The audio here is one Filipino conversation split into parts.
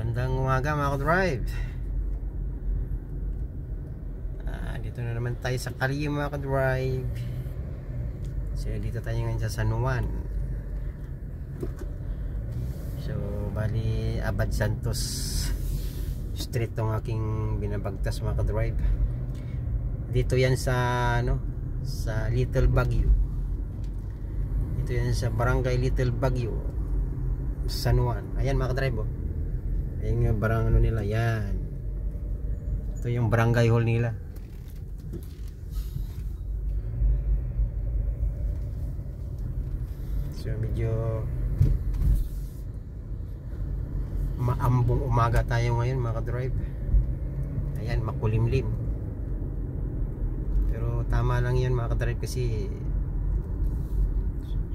Magandang umaga mga ka-drive. Dito na naman tayo sa Kalye mga ka-drive. So dito tayo ngayon sa San Juan. So bali Abad Santos Street tong aking binabagtas mga ka-drive. Dito yan sa sa Little Baguio. Dito yan sa Barangay Little Baguio, San Juan. Ayan mga ka-drive, oh. Ayan yung barang nila, yan. Ito yung barangay hall nila. So medyo maambong umaga tayo ngayon mga ka-drive. Ayan, makulimlim. Pero tama lang yun mga ka-drive kasi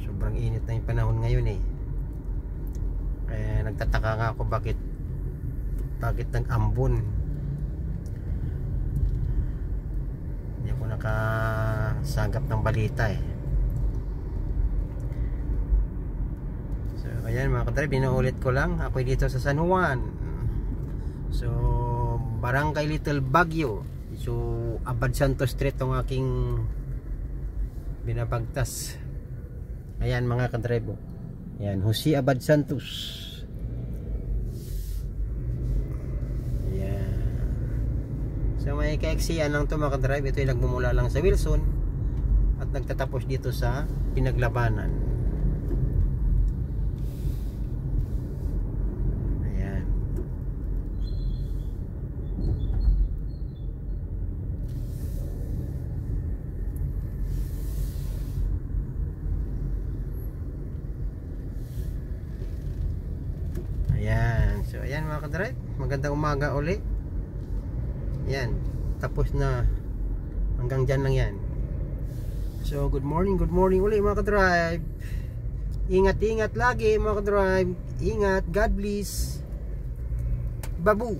sobrang init na yung panahon ngayon eh. Kaya nagtataka nga ako bakit nag-ambon. Hindi ako nakasagap ng balita eh. So ayan mga ka-drive, inuulit ko lang, ako dito sa San Juan. So Barangay Little Baguio. So Abad Santos Street ang aking binabagtas. Ayan mga ka-drive, ayan, Jose Abad Santos. So may kaeksiyan lang to mga ka-drive. Ito yung nagmumula lang sa Wilson at nagtatapos dito sa Pinaglabanan. Ayan. Ayan. So ayan mga ka-drive, magandang umaga uli. Yan, tapos na, hanggang dyan lang yan. So good morning uli mga ka-drive. Ingat lagi mga ka-drive. Ingat, God bless. Babu.